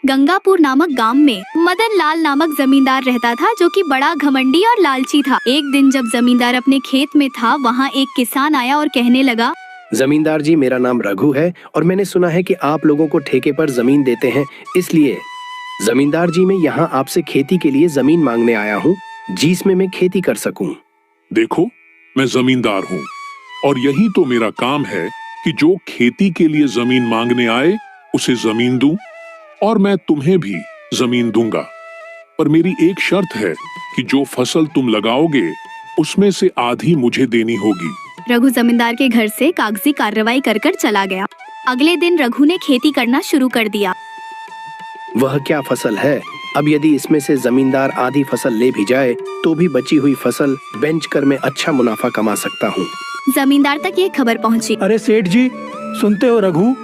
गंगापुर नामक गांव में मदन लाल नामक जमींदार रहता था, जो कि बड़ा घमंडी और लालची था। एक दिन जब जमींदार अपने खेत में था, वहाँ एक किसान आया और कहने लगा, जमींदार जी, मेरा नाम रघु है और मैंने सुना है कि आप लोगों को ठेके पर जमीन देते हैं, इसलिए जमींदार जी मैं यहाँ आपसे खेती के लिए जमीन मांगने आया हूँ, जिसमें मैं खेती कर सकूँ। देखो, मैं जमींदार हूँ और यही तो मेरा काम है कि जो खेती के लिए जमीन मांगने आए उसे जमीन दूं, और मैं तुम्हें भी जमीन दूंगा। पर मेरी एक शर्त है कि जो फसल तुम लगाओगे उसमें से आधी मुझे देनी होगी। रघु जमींदार के घर से कागजी कार्रवाई कर चला गया। अगले दिन रघु ने खेती करना शुरू कर दिया। वह क्या फसल है? अब यदि इसमें से जमींदार आधी फसल ले भी जाए तो भी बची हुई फसल बेचकर मैं अच्छा मुनाफा कमा सकता हूँ। जमींदार तक ये खबर पहुँची। अरे सेठ जी, सुनते हो? रघु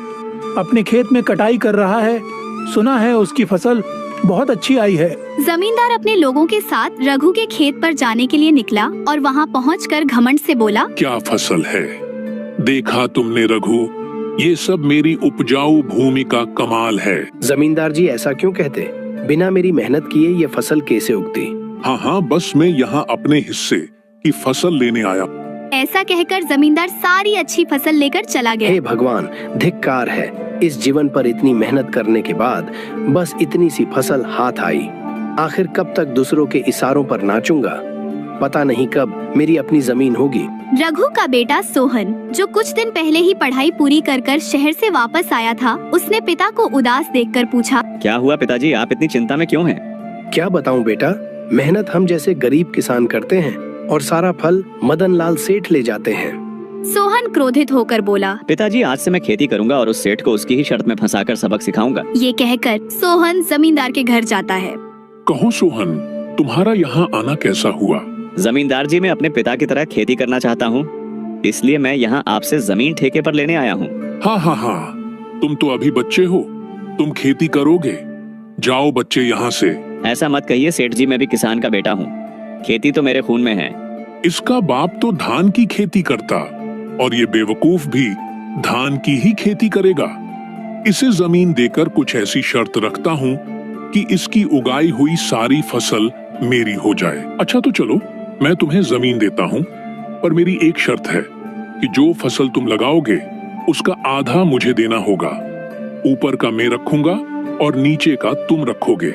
अपने खेत में कटाई कर रहा है, सुना है उसकी फसल बहुत अच्छी आई है। जमींदार अपने लोगों के साथ रघु के खेत पर जाने के लिए निकला और वहाँ पहुंचकर घमंड से बोला, क्या फसल है? देखा तुमने रघु, ये सब मेरी उपजाऊ भूमि का कमाल है। जमींदार जी ऐसा क्यों कहते? बिना मेरी मेहनत किए ये फसल कैसे उगती? हाँ, बस मैं यहाँ अपने हिस्से की फसल लेने आया। ऐसा कहकर जमींदार सारी अच्छी फसल लेकर चला गया। हे भगवान, धिक्कार है, इस जीवन पर इतनी मेहनत करने के बाद बस इतनी सी फसल हाथ आई। आखिर कब तक दूसरों के इशारों पर नाचूंगा? पता नहीं कब मेरी अपनी जमीन होगी। रघु का बेटा सोहन, जो कुछ दिन पहले ही पढ़ाई पूरी कर शहर से वापस आया था, उसने पिता को उदास देखकर पूछा, क्या हुआ पिताजी, आप इतनी चिंता में क्यों हैं? क्या बताऊं बेटा, मेहनत हम जैसे गरीब किसान करते हैं और सारा फल मदन लाल सेठ ले जाते हैं। सोहन क्रोधित होकर बोला, पिताजी, आज से मैं खेती करूंगा और उस सेठ को उसकी ही शर्त में फंसाकर सबक सिखाऊंगा। ये कहकर सोहन जमींदार के घर जाता है। कहो सोहन, तुम्हारा यहाँ आना कैसा हुआ? जमींदार जी, मैं अपने पिता की तरह खेती करना चाहता हूँ, इसलिए मैं यहाँ आपसे जमीन ठेके पर लेने आया हूँ। हाँ, तुम तो अभी बच्चे हो, तुम खेती करोगे। जाओ बच्चे यहाँ से। ऐसा मत कहिए सेठ जी, मैं भी किसान का बेटा हूँ, खेती तो मेरे खून में है। इसका बाप तो धान की खेती करता और ये बेवकूफ भी धान की ही खेती करेगा। इसे जमीन देकर कुछ ऐसी शर्त रखता हूँ कि इसकी उगाई हुई सारी फसल मेरी हो जाए। अच्छा तो चलो, मैं तुम्हें जमीन देता हूँ, पर मेरी एक शर्त है कि जो फसल तुम लगाओगे उसका आधा मुझे देना होगा। ऊपर का मैं रखूंगा और नीचे का तुम रखोगे।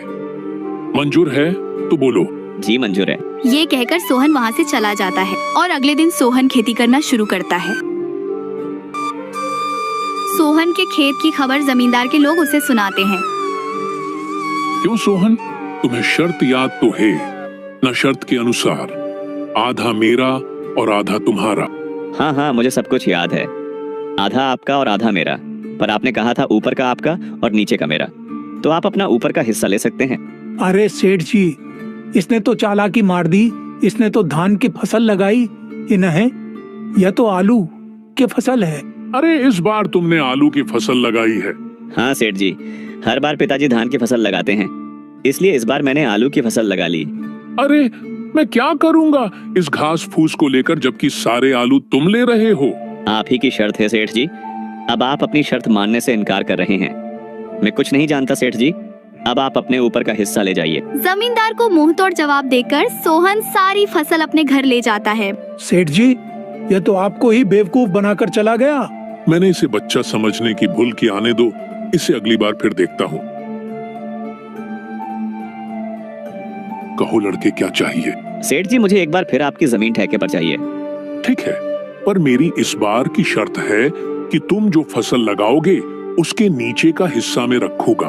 मंजूर है तो बोलो। जी मंजूर है। ये कहकर सोहन वहाँ से चला जाता है और अगले दिन सोहन खेती करना शुरू करता है। सोहन के खेत की खबर जमींदार के लोग उसे सुनाते हैं। क्यों सोहन, तुम्हें शर्त याद तो है न? शर्त के अनुसार आधा मेरा और आधा तुम्हारा। हाँ, मुझे सब कुछ याद है, आधा आपका और आधा मेरा। पर आपने कहा था ऊपर का आपका और नीचे का मेरा, तो आप अपना ऊपर का हिस्सा ले सकते हैं। अरे सेठ जी, इसने तो चालाकी मार दी, इसने तो धान की फसल लगाई ही नहीं, यह तो आलू की फसल है। अरे इस बार तुमने आलू की फसल लगाई है। हाँ सेठ जी, हर बार पिताजी धान की फसल लगाते हैं, इसलिए इस बार मैंने आलू की फसल लगा ली। अरे मैं क्या करूँगा इस घास फूस को लेकर, जबकि सारे आलू तुम ले रहे हो। आप ही की शर्त है सेठ जी, अब आप अपनी शर्त मानने से इनकार कर रहे हैं। मैं कुछ नहीं जानता सेठ जी, अब आप अपने ऊपर का हिस्सा ले जाइए। जमींदार को मुंह तोड़ जवाब देकर सोहन सारी फसल अपने घर ले जाता है। सेठ जी, यह तो आपको ही बेवकूफ बनाकर चला गया। मैंने इसे बच्चा समझने की भूल की आने दो, इसे अगली बार फिर देखता हूँ। कहो लड़के, क्या चाहिए? सेठ जी, मुझे एक बार फिर आपकी जमीन ठेके पर चाहिए। ठीक है, पर मेरी इस बार की शर्त है कि तुम जो फसल लगाओगे उसके नीचे का हिस्सा में रखूंगा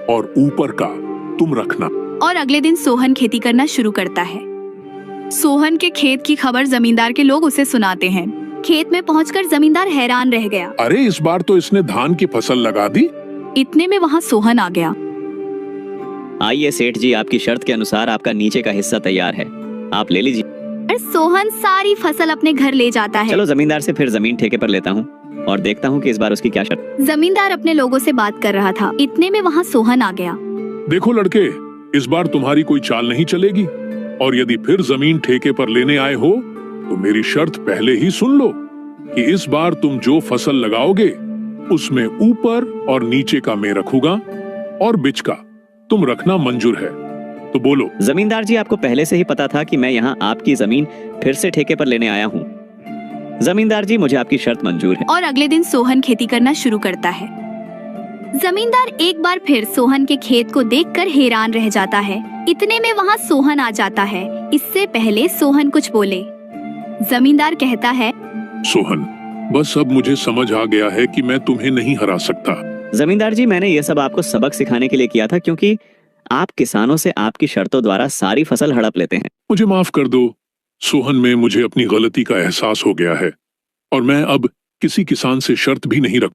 और ऊपर का तुम रखना। और अगले दिन सोहन खेती करना शुरू करता है। सोहन के खेत की खबर जमींदार के लोग उसे सुनाते हैं। खेत में पहुंचकर जमींदार हैरान रह गया। अरे इस बार तो इसने धान की फसल लगा दी। इतने में वहाँ सोहन आ गया। आइए सेठ जी, आपकी शर्त के अनुसार आपका नीचे का हिस्सा तैयार है, आप ले लीजिए। सोहन सारी फसल अपने घर ले जाता है। चलो जमींदार से फिर जमीन ठेके पर लेता हूँ और देखता हूँ कि इस बार उसकी क्या शर्त। जमींदार अपने लोगों से बात कर रहा था, इतने में वहाँ सोहन आ गया। देखो लड़के, इस बार तुम्हारी कोई चाल नहीं चलेगी, और यदि फिर जमीन ठेके पर लेने आए हो तो मेरी शर्त पहले ही सुन लो कि इस बार तुम जो फसल लगाओगे उसमें ऊपर और नीचे का मैं रखूंगा और बिचका तुम रखना मंजूर है, तो बोलो। जमींदार जी, आपको पहले से ही पता था कि मैं यहाँ आपकी जमीन फिर से ठेके पर लेने आया हूँ। जमींदार जी, मुझे आपकी शर्त मंजूर है। और अगले दिन सोहन खेती करना शुरू करता है। जमींदार एक बार फिर सोहन के खेत को देखकर हैरान रह जाता है। इतने में वहाँ सोहन आ जाता है। इससे पहले सोहन कुछ बोले, जमींदार कहता है, सोहन, बस अब मुझे समझ आ गया है कि मैं तुम्हें नहीं हरा सकता। जमींदार जी, मैंने ये सब आपको सबक सिखाने के लिए किया था, क्योंकि आप किसानों से आपकी शर्तों द्वारा सारी फसल हड़प लेते हैं। मुझे माफ कर दो सोहन, में मुझे अपनी गलती का एहसास हो गया है और मैं अब किसी किसान से शर्त भी नहीं रख